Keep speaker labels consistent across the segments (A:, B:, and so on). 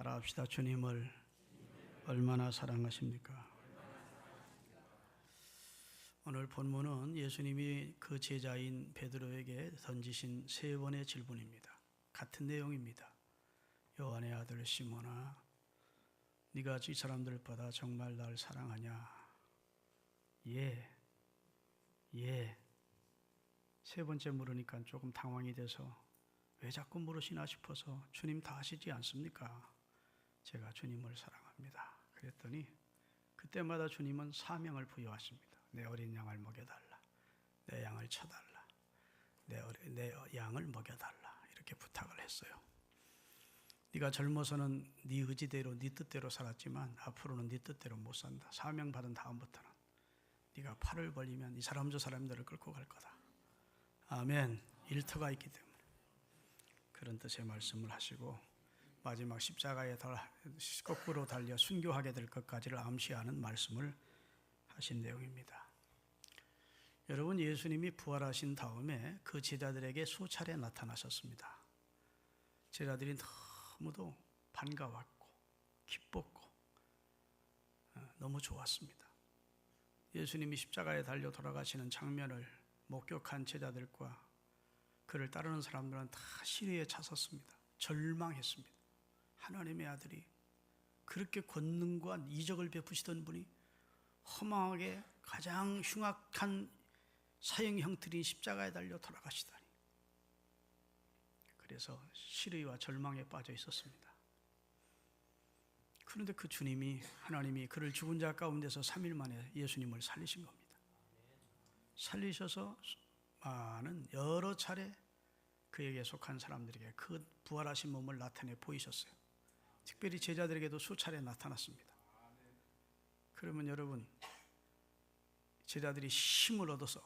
A: 따라합시다. 주님을 얼마나 사랑하십니까? 오늘 본문은 예수님이 그 제자인 베드로에게 던지신 세 번의 질문입니다. 같은 내용입니다. 요한의 아들 시몬아, 네가 이 사람들보다 정말 날 사랑하냐? 예. 세 번째 물으니까 조금 당황이 돼서 왜 자꾸 물으시나 싶어서 주님 다 아시지 않습니까? 제가 주님을 사랑합니다. 그랬더니 그때마다 주님은 사명을 부여하십니다. 내 어린 양을 먹여달라. 내 양을 쳐달라. 내 양을 먹여달라. 이렇게 부탁을 했어요. 네가 젊어서는 네 의지대로 네 뜻대로 살았지만 앞으로는 네 뜻대로 못 산다. 사명받은 다음부터는 네가 팔을 벌리면 이 사람 저 사람들을 끌고 갈 거다. 아멘. 일터가 있기 때문에 그런 뜻의 말씀을 하시고 마지막 십자가에 거꾸로 달려 순교하게 될 것까지를 암시하는 말씀을 하신 내용입니다. 여러분, 예수님이 부활하신 다음에 그 제자들에게 수차례 나타나셨습니다. 제자들이 너무도 반가웠고 기뻤고 너무 좋았습니다. 예수님이 십자가에 달려 돌아가시는 장면을 목격한 제자들과 그를 따르는 사람들은 다 시리에 차섰습니다. 절망했습니다. 하나님의 아들이 그렇게 권능과 이적을 베푸시던 분이 허망하게 가장 흉악한 사형 형틀인 십자가에 달려 돌아가시다니. 그래서 시리와 절망에 빠져 있었습니다. 그런데 그 주님이, 하나님이 그를 죽은 자 가운데서 3일 만에 예수님을 살리신 겁니다. 살리셔서 많은 여러 차례 그에게 속한 사람들에게 그 부활하신 몸을 나타내 보이셨어요. 특별히 제자들에게도 수차례 나타났습니다. 그러면 여러분, 제자들이 힘을 얻어서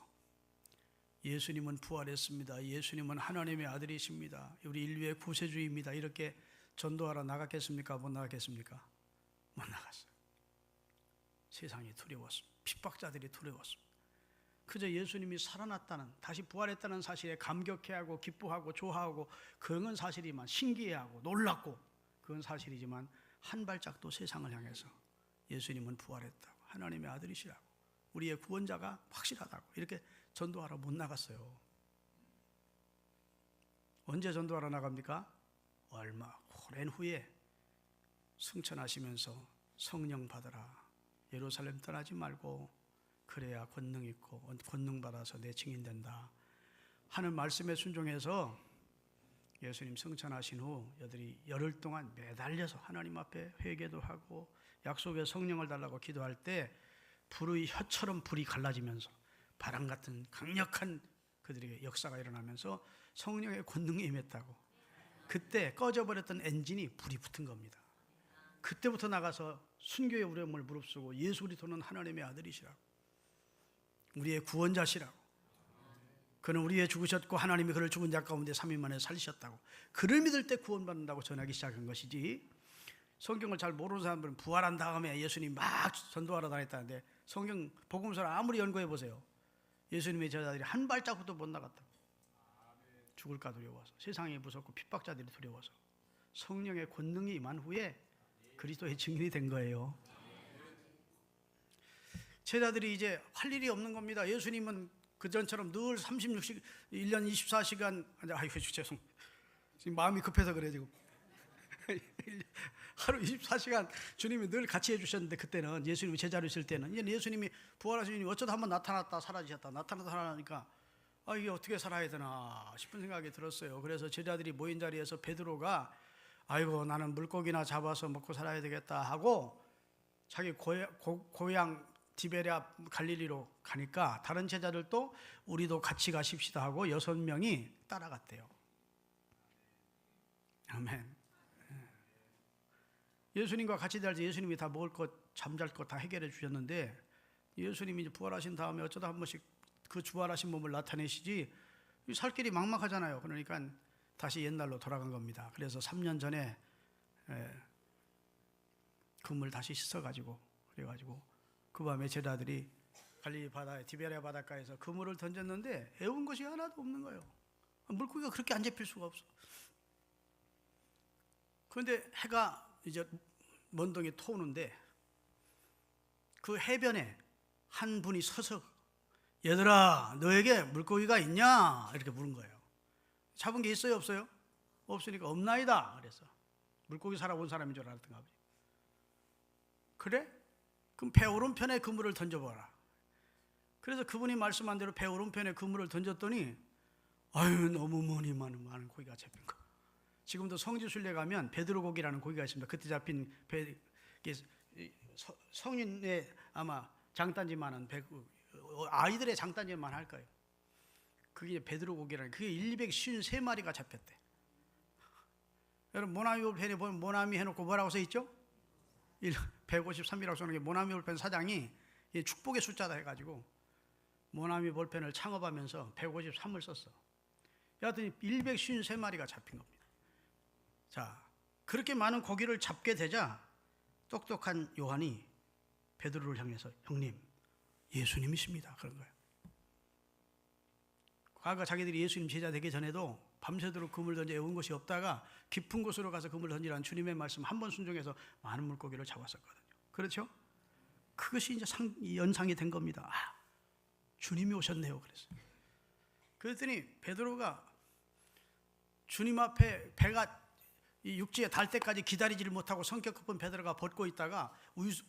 A: 예수님은 부활했습니다. 예수님은 하나님의 아들이십니다. 우리 인류의 구세주입니다. 이렇게 전도하러 나갔겠습니까? 못 나갔겠습니까? 못 나갔어요. 세상이 두려웠습니다. 핍박자들이 두려웠습니다. 그저 예수님이 살아났다는, 다시 부활했다는 사실에 감격해하고 기뻐하고 좋아하고 그건 사실이지만, 신기해하고 놀랍고 그건 사실이지만 한 발짝도 세상을 향해서 예수님은 부활했다고, 하나님의 아들이시라고, 우리의 구원자가 확실하다고 이렇게 전도하러 못 나갔어요. 언제 전도하러 나갑니까? 얼마 오랜 후에 승천하시면서 성령 받으라, 예루살렘 떠나지 말고 그래야 권능 있고 권능 받아서 내 증인 된다 하는 말씀에 순종해서 예수님 승천하신 후 여들이 열흘 동안 매달려서 하나님 앞에 회개도 하고 약속의 성령을 달라고 기도할 때 불의 혀처럼 불이 갈라지면서 바람 같은 강력한 그들에게 역사가 일어나면서 성령의 권능이 임했다고. 그때 꺼져버렸던 엔진이 불이 붙은 겁니다. 그때부터 나가서 순교의 우려움을 무릅쓰고 예수 그리스도는 하나님의 아들이시라고, 우리의 구원자시라고, 그는 우리의 죽으셨고 하나님이 그를 죽은 자 가운데 3일 만에 살리셨다고, 그를 믿을 때 구원받는다고 전하기 시작한 것이지, 성경을 잘 모르는 사람들은 부활한 다음에 예수님 막 전도하러 다녔다는데 성경 복음서를 아무리 연구해 보세요. 예수님의 제자들이 한 발짝부터 못 나갔다고. 죽을까 두려워서, 세상이 무섭고 핍박자들이 두려워서 성령의 권능이 임한 후에 그리스도의 증인이 된 거예요. 제자들이 이제 할 일이 없는 겁니다. 예수님은 그전처럼 늘 36시간, 1년 24시간, 아이고 죄송, 지금 마음이 급해서 그래 지금. 하루 24시간 주님이 늘 같이 해주셨는데, 그때는 예수님이 제자로 있을 때는, 이제 예수님이 부활하신 주님이 어쩌다 한번 나타났다 사라지셨다, 나타났다 살아나니까 이게 어떻게 살아야 되나 싶은 생각이 들었어요. 그래서 제자들이 모인 자리에서 베드로가 아이고 나는 물고기나 잡아서 먹고 살아야 되겠다 하고 자기 고향 디베랴 갈릴리로 가니까 다른 제자들도 우리도 같이 가십시다 하고 6명이 따라갔대요. 아멘. 예수님과 같이 잘 때 예수님이 다 먹을 것, 잠잘 것 다 해결해 주셨는데, 예수님이 이제 부활하신 다음에 어쩌다 한 번씩 그 부활하신 몸을 나타내시지 살 길이 막막하잖아요. 그러니까 다시 옛날로 돌아간 겁니다. 그래서 3년 전에 그물 다시 씻어가지고, 그래가지고 그 밤에 제자들이 갈릴리 바다에 디베랴 바닷가에서 그물을 던졌는데 애운 것이 하나도 없는 거예요. 물고기가 그렇게 안 잡힐 수가 없어. 그런데 해가 이제 먼동이 토우는데 그 해변에 한 분이 서서 얘들아 너에게 물고기가 있냐 이렇게 물은 거예요. 잡은 게 있어요 없어요? 없으니까 없나이다 그래서 물고기 살아본 사람인 줄 알았던가 보지. 그래? 그럼 배 오른편에 그물을 던져봐라. 그래서 그분이 말씀한 대로 배 오른편에 그물을 던졌더니 아유 너무 많은 고기가 잡힌 거. 지금도 성지순례 가면 베드로고기라는 고기가 있습니다. 그때 잡힌 성인의 아마 장단지만한 아이들의 장단지만 할 거예요. 그게 베드로고기라는 그게 253마리가 잡혔대. 여러분 모나미 볼펜에 보면 모나미 해놓고 뭐라고 써있죠? 153이라고 써놓은 게 모나미 볼펜 사장이 축복의 숫자다 해가지고 모나미 볼펜을 창업하면서 153을 썼어. 여하튼 253마리가 잡힌 겁니다. 자, 그렇게 많은 고기를 잡게 되자 똑똑한 요한이 베드로를 향해서 형님 예수님이십니다 그런 거예요. 과거 자기들이 예수님 제자 되기 전에도 밤새도록 그물 던져 애운 것이 없다가 깊은 곳으로 가서 그물 던지라는 주님의 말씀 한 번 순종해서 많은 물고기를 잡았었거든요. 그렇죠? 그것이 이제 연상이 된 겁니다. 아, 주님이 오셨네요. 그랬더니 베드로가 주님 앞에 배가 이 육지에 닿을 때까지 기다리지를 못하고 성격 급한 베드로가 벗고 있다가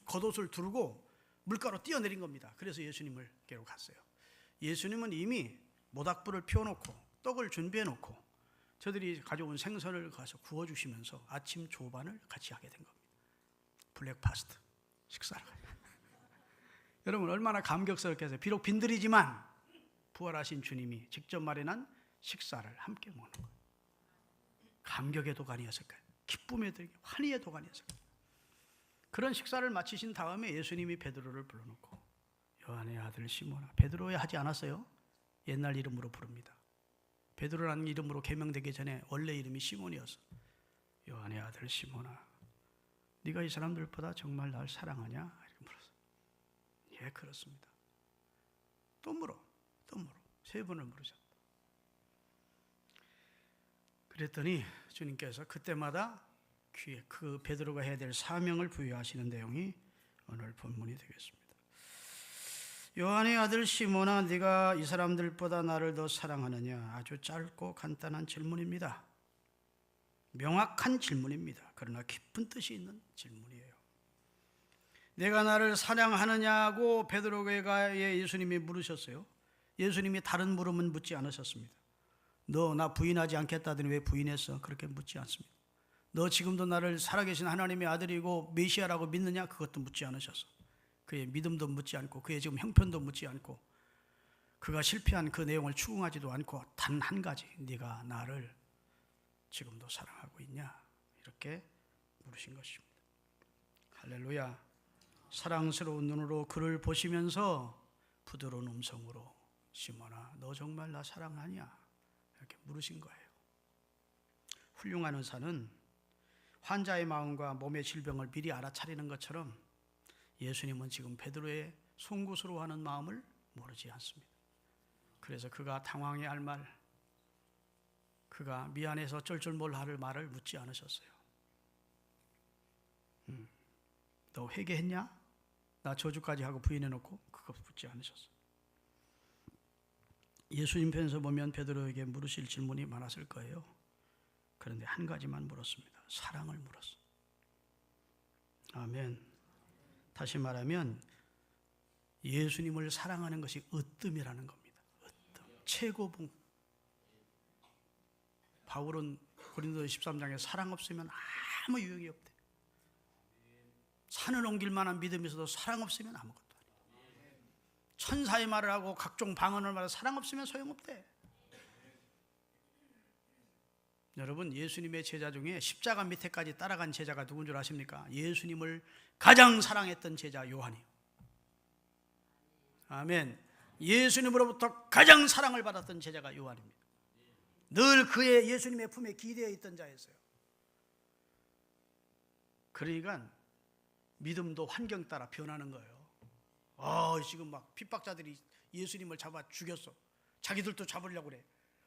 A: 겉옷을 두르고 물가로 뛰어내린 겁니다. 그래서 예수님께로 갔어요. 예수님은 이미 모닥불을 피워놓고 떡을 준비해놓고 저들이 가져온 생선을 가서 구워주시면서 아침 조반을 같이 하게 된 겁니다. 블랙파스트 식사를. 여러분 얼마나 감격스럽게 해서 비록 빈들이지만 부활하신 주님이 직접 마련한 식사를 함께 먹는 거예요. 감격의 도가니였을까요? 기쁨의 도가니, 환희의 도가니였을까요? 그런 식사를 마치신 다음에 예수님이 베드로를 불러놓고 요한의 아들 시몬아, 베드로야 하지 않았어요? 옛날 이름으로 부릅니다. 베드로라는 이름으로 개명되기 전에 원래 이름이 시몬이었어. 요한의 아들 시몬아, 네가 이 사람들보다 정말 날 사랑하냐? 이렇게 물었어. 예, 그렇습니다. 또 물어. 3번을 물으셨다. 그랬더니 주님께서 그때마다 귀에 그 베드로가 해야 될 사명을 부여하시는 내용이 오늘 본문이 되겠습니다. 요한의 아들 시몬아, 네가 이 사람들보다 나를 더 사랑하느냐? 아주 짧고 간단한 질문입니다. 명확한 질문입니다. 그러나 깊은 뜻이 있는 질문이에요. 내가 나를 사랑하느냐고 베드로에게 예수님이 물으셨어요. 예수님이 다른 물음은 묻지 않으셨습니다. 너 나 부인하지 않겠다더니 왜 부인했어? 그렇게 묻지 않습니다. 너 지금도 나를 살아계신 하나님의 아들이고 메시아라고 믿느냐? 그것도 묻지 않으셨어. 그의 믿음도 묻지 않고 그의 지금 형편도 묻지 않고 그가 실패한 그 내용을 추궁하지도 않고 단 한 가지, 네가 나를 지금도 사랑하고 있냐? 이렇게 물으신 것입니다. 할렐루야. 사랑스러운 눈으로 그를 보시면서 부드러운 음성으로 시몬아, 너 정말 나 사랑하냐? 이렇게 물으신 거예요. 훌륭한 의사는 환자의 마음과 몸의 질병을 미리 알아차리는 것처럼 예수님은 지금 베드로의 송구스러워하는 마음을 모르지 않습니다. 그래서 그가 당황해 할 말, 그가 미안해서 쩔쩔몰할 말을 묻지 않으셨어요. 너 회개했냐? 나 저주까지 하고 부인해놓고 그거 묻지 않으셨어요. 예수님 편에서 보면 베드로에게 물으실 질문이 많았을 거예요. 그런데 한 가지만 물었습니다. 사랑을 물었어요. 아멘. 다시 말하면 예수님을 사랑하는 것이 으뜸이라는 겁니다. 으뜸, 최고봉. 바울은 고린도 13장에 사랑 없으면 아무 유익이 없대. 산을 옮길 만한 믿음이 있어도 사랑 없으면 아무것도 아니야. 천사의 말을 하고 각종 방언을 말해도 사랑 없으면 소용없대. 여러분, 예수님의 제자 중에 십자가 밑에까지 따라간 제자가 누군 줄 아십니까? 예수님을 가장 사랑했던 제자 요한이요. 아멘. 예수님으로부터 가장 사랑을 받았던 제자가 요한입니다. 늘 그의 예수님의 품에 기대어 있던 자였어요. 그러니까 믿음도 환경 따라 변하는 거예요. 지금 막 핍박자들이 예수님을 잡아 죽였어. 자기들도 잡으려고 그래.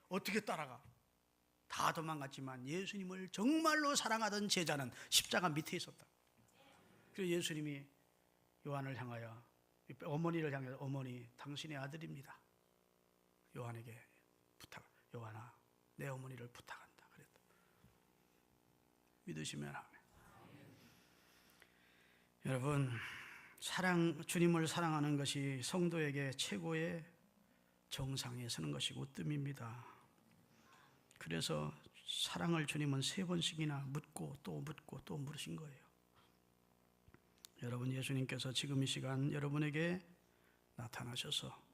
A: 어떻게 따라가? 다 도망갔지만 예수님을 정말로 사랑하던 제자는 십자가 밑에 있었다. 그래서 예수님이 요한을 향하여, 어머니를 향해서 어머니 당신의 아들입니다. 요한에게 요한아 내 어머니를 부탁한다 그랬다. 믿으시면 아멘. 여러분, 주님을 사랑하는 것이 성도에게 최고의 정상에 서는 것이고 으뜸입니다. 그래서 사랑을 주님은 3번씩이나 묻고 또 묻고 또 물으신 거예요. 여러분, 예수님께서 지금 이 시간 여러분에게 나타나셔서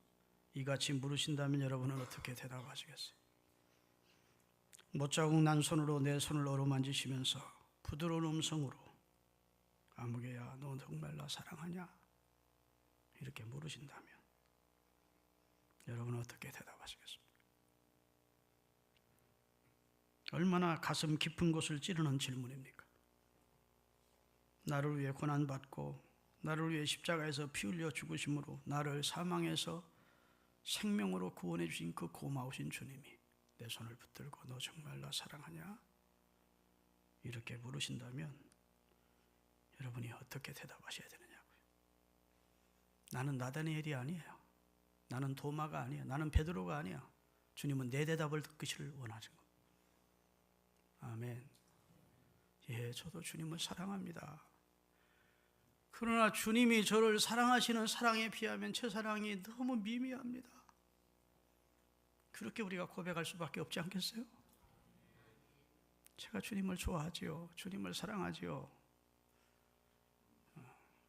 A: 이같이 물으신다면 여러분은 어떻게 대답하시겠어요? 못자국 난 손으로 내 손을 어루만지시면서 부드러운 음성으로 아무개야 너 정말 나 사랑하냐? 이렇게 물으신다면 여러분은 어떻게 대답하시겠습니까? 얼마나 가슴 깊은 곳을 찌르는 질문입니까? 나를 위해 고난받고 나를 위해 십자가에서 피 흘려 죽으심으로 나를 사망에서 생명으로 구원해 주신 그 고마우신 주님이 내 손을 붙들고 너 정말 나 사랑하냐? 이렇게 물으신다면 여러분이 어떻게 대답하셔야 되느냐고요. 나는 나다니엘이 아니에요. 나는 도마가 아니에요. 나는 베드로가 아니야. 주님은 내 대답을 듣기를 원하시는 겁니다. 아멘. 예, 저도 주님을 사랑합니다. 그러나 주님이 저를 사랑하시는 사랑에 비하면 제 사랑이 너무 미미합니다. 그렇게 우리가 고백할 수밖에 없지 않겠어요? 제가 주님을 좋아하지요. 주님을 사랑하지요.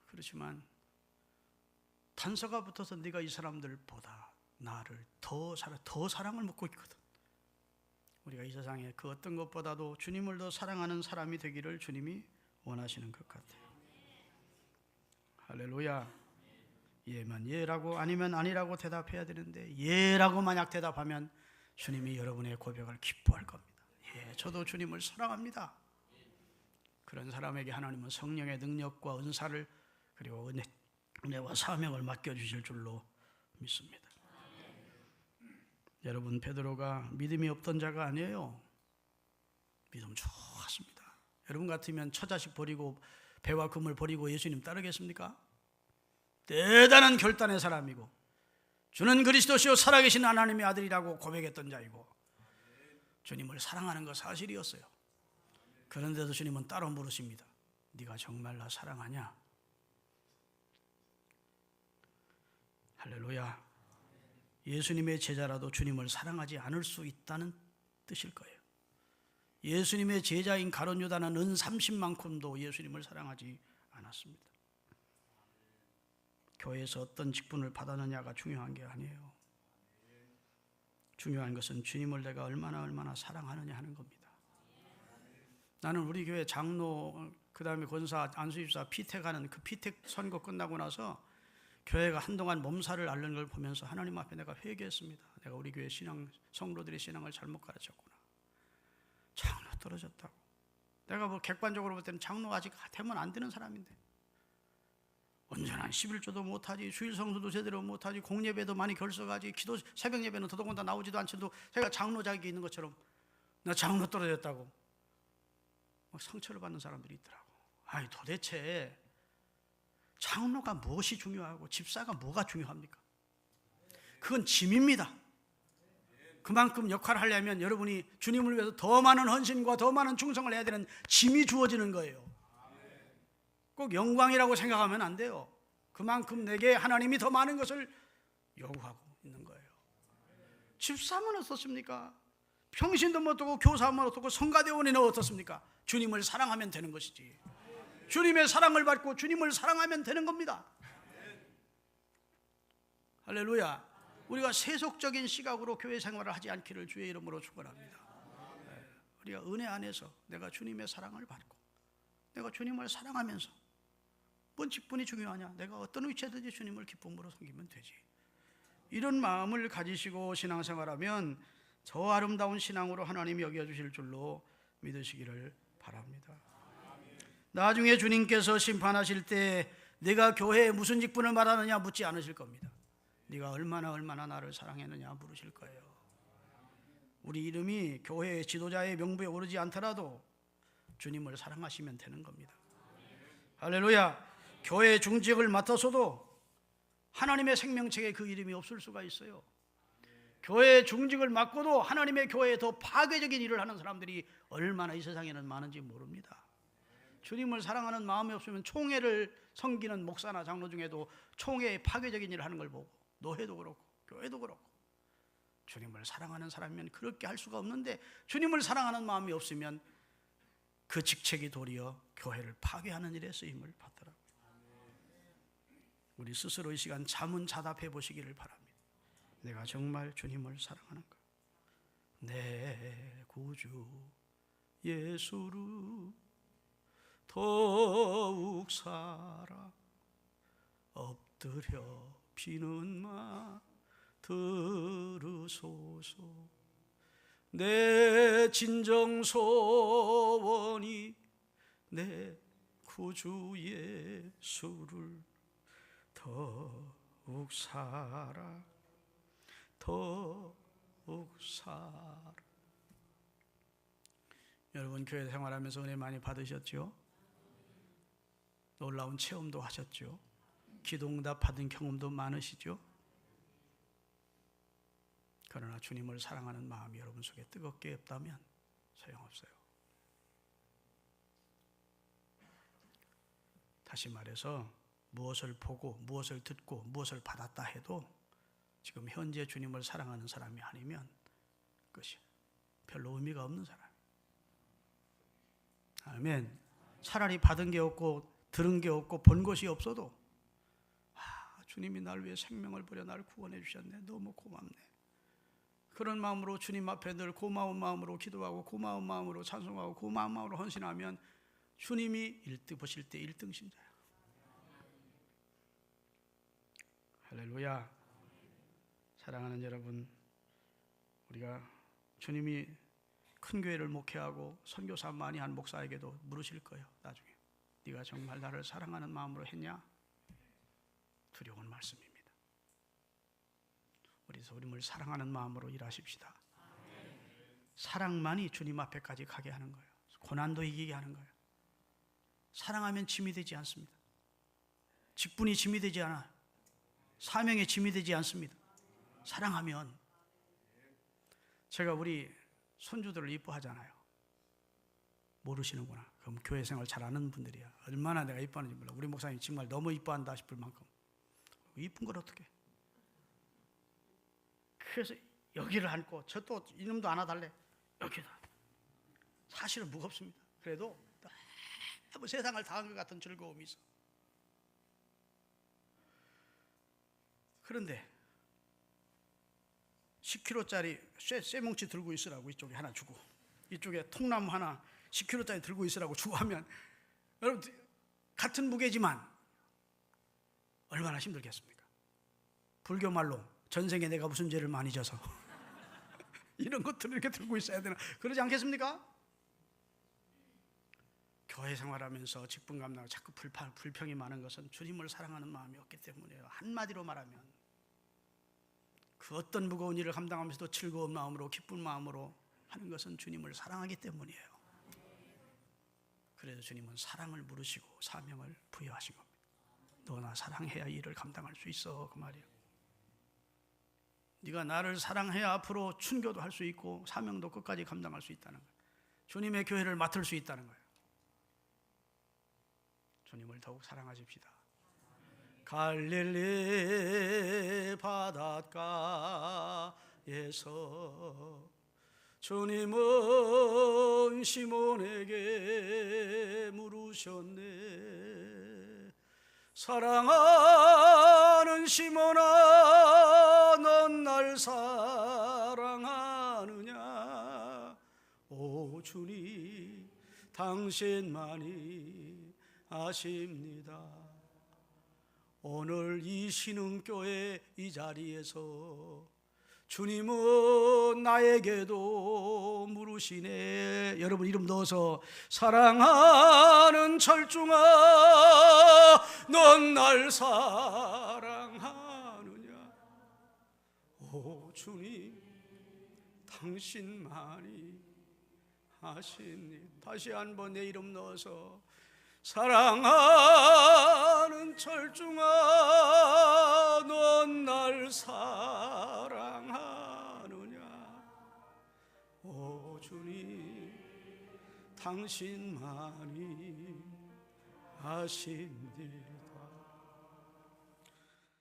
A: 그렇지만 단서가 붙어서 네가 이 사람들보다 나를 더 사랑을 묻고 있거든. 우리가 이 세상에 그 어떤 것보다도 주님을 더 사랑하는 사람이 되기를 주님이 원하시는 것 같아요. 할렐루야. 예면 예라고 아니면 아니라고 대답해야 되는데 예라고 만약 대답하면 주님이 여러분의 고백을 기뻐할 겁니다. 예, 저도 주님을 사랑합니다. 그런 사람에게 하나님은 성령의 능력과 은사를 그리고 은혜와 사명을 맡겨주실 줄로 믿습니다. 여러분, 베드로가 믿음이 없던 자가 아니에요. 믿음 좋았습니다. 여러분 같으면 처자식 버리고 배와 금을 버리고 예수님 따르겠습니까? 대단한 결단의 사람이고 주는 그리스도시요 살아계신 하나님의 아들이라고 고백했던 자이고 주님을 사랑하는 것 사실이었어요. 그런데도 주님은 따로 물으십니다. 네가 정말 나 사랑하냐? 할렐루야. 예수님의 제자라도 주님을 사랑하지 않을 수 있다는 뜻일 거예요. 예수님의 제자인 가룟 유다는 은 30만큼도 예수님을 사랑하지 않았습니다. 교회에서 어떤 직분을 받았느냐가 중요한 게 아니에요. 중요한 것은 주님을 내가 얼마나 사랑하느냐 하는 겁니다. 나는 우리 교회 장로, 그 다음에 권사, 안수집사 피택하는 그 피택 선거 끝나고 나서 교회가 한동안 몸살을 앓는 걸 보면서 하나님 앞에 내가 회개했습니다. 내가 우리 교회 성도들의 신앙을 잘못 가르쳤구나. 장로 떨어졌다고. 내가 뭐 객관적으로 볼 때는 장로가 아직 되면 안 되는 사람인데 온전한 11조도 못하지, 주일 성수도 제대로 못하지, 공예배도 많이 결석하지, 기도 새벽 예배는 더더군다 나오지도 않지도 제가 장로 자격이 있는 것처럼 나 장로 떨어졌다고 막 상처를 받는 사람들이 있더라고. 아니 도대체 장로가 무엇이 중요하고 집사가 뭐가 중요합니까? 그건 짐입니다. 그만큼 역할을 하려면 여러분이 주님을 위해서 더 많은 헌신과 더 많은 충성을 해야 되는 짐이 주어지는 거예요. 꼭 영광이라고 생각하면 안 돼요. 그만큼 내게 하나님이 더 많은 것을 요구하고 있는 거예요. 집사면 어떻습니까? 평신도 못하고 교사면 어떻고 성가대원이는 어떻습니까? 주님을 사랑하면 되는 것이지. 주님의 사랑을 받고 주님을 사랑하면 되는 겁니다. 할렐루야. 우리가 세속적인 시각으로 교회 생활을 하지 않기를 주의 이름으로 축원합니다. 우리가 은혜 안에서 내가 주님의 사랑을 받고 내가 주님을 사랑하면서 뭔 직분이 중요하냐? 내가 어떤 위치에든지 주님을 기쁨으로 섬기면 되지. 이런 마음을 가지시고 신앙생활하면 저 아름다운 신앙으로 하나님이 여겨주실 줄로 믿으시기를 바랍니다. 나중에 주님께서 심판하실 때 내가 교회에 무슨 직분을 말하느냐 묻지 않으실 겁니다. 네가 얼마나 나를 사랑했느냐 물으실 거예요. 우리 이름이 교회의 지도자의 명부에 오르지 않더라도 주님을 사랑하시면 되는 겁니다. 할렐루야. 교회의 중직을 맡아서도 하나님의 생명책에 그 이름이 없을 수가 있어요. 교회의 중직을 맡고도 하나님의 교회에 더 파괴적인 일을 하는 사람들이 얼마나 이 세상에는 많은지 모릅니다. 주님을 사랑하는 마음이 없으면 총회를 섬기는 목사나 장로 중에도 총회에 파괴적인 일을 하는 걸 보고, 노회도 그렇고 교회도 그렇고, 주님을 사랑하는 사람이면 그렇게 할 수가 없는데, 주님을 사랑하는 마음이 없으면 그 직책이 도리어 교회를 파괴하는 일에 쓰임을 받더라고요. 우리 스스로 이 시간 자문자답해 보시기를 바랍니다. 내가 정말 주님을 사랑하는가? 내 구주 예수를 더욱 사랑, 엎드려 비는 마 들으소서. 내 진정 소원이 내 구주 예수를 더욱 사랑, 더욱 사랑. 여러분 교회 생활하면서 은혜 많이 받으셨죠? 놀라운 체험도 하셨죠? 기도응답 받은 경험도 많으시죠? 그러나 주님을 사랑하는 마음이 여러분 속에 뜨겁게 없다면 소용없어요. 다시 말해서 무엇을 보고 무엇을 듣고 무엇을 받았다 해도 지금 현재 주님을 사랑하는 사람이 아니면 그것이 별로 의미가 없는 사람. 아멘. 차라리 받은 게 없고 들은 게 없고 본 것이 없어도 주님이 날 위해 생명을 버려 나를 구원해 주셨네, 너무 고맙네, 그런 마음으로 주님 앞에 늘 고마운 마음으로 기도하고 고마운 마음으로 찬송하고 고마운 마음으로 헌신하면 주님이 보실 때 1등 신자야. 할렐루야. 사랑하는 여러분, 우리가 주님이 큰 교회를 목회하고 선교사 많이 한 목사에게도 물으실 거예요. 나중에 네가 정말 나를 사랑하는 마음으로 했냐? 두려운 말씀입니다. 우리 주님을 사랑하는 마음으로 일하십시다. 사랑만이 주님 앞에까지 가게 하는 거예요. 고난도 이기게 하는 거예요. 사랑하면 짐이 되지 않습니다. 직분이 짐이 되지 않아요. 사명에 짐이 되지 않습니다. 사랑하면. 제가 우리 손주들을 이뻐하잖아요. 모르시는구나. 그럼 교회 생활 잘하는 분들이야. 얼마나 내가 이뻐하는지 몰라. 우리 목사님 정말 너무 이뻐한다 싶을 만큼. 이쁜 걸 어떻게? 그래서 여기를 안고 저 또 이놈도 안아달래. 여기다. 사실은 무겁습니다. 그래도 너무 세상을 다한 것 같은 즐거움이 있어. 그런데 10kg짜리 쇠뭉치 들고 있으라고 이쪽에 하나 주고 이쪽에 통나무 하나 10kg짜리 들고 있으라고 주고 하면 여러분 같은 무게지만 얼마나 힘들겠습니까? 불교 말로 전생에 내가 무슨 죄를 많이 져서 이런 것들을 이렇게 들고 있어야 되나, 그러지 않겠습니까? 교회 생활하면서 직분 감당하고 자꾸 불평이 많은 것은 주님을 사랑하는 마음이 없기 때문이에요. 한마디로 말하면 그 어떤 무거운 일을 감당하면서도 즐거운 마음으로 기쁜 마음으로 하는 것은 주님을 사랑하기 때문이에요. 그래서 주님은 사랑을 물으시고 사명을 부여하신 겁니다. 너 나 사랑해야 이 일을 감당할 수 있어, 그 말이에요. 네가 나를 사랑해야 앞으로 춘교도 할 수 있고 사명도 끝까지 감당할 수 있다는 거예요. 주님의 교회를 맡을 수 있다는 거예요. 주님을 더욱 사랑하십시다. 갈릴리 바닷가에서 주님은 시몬에게 물으셨네. 사랑하는 시몬아, 넌 날 사랑하느냐? 오 주님, 당신만이 아십니다. 오늘 이 신흥교회 이 자리에서 주님은 나에게도 물으시네. 여러분 이름 넣어서 사랑하는 철중아, 넌 날 사랑하느냐? 오 주님, 당신만이 하시니. 다시 한번 내 이름 넣어서 사랑하는 철중아, 넌 날 사랑하느냐. 오 주님, 당신만이 하신 일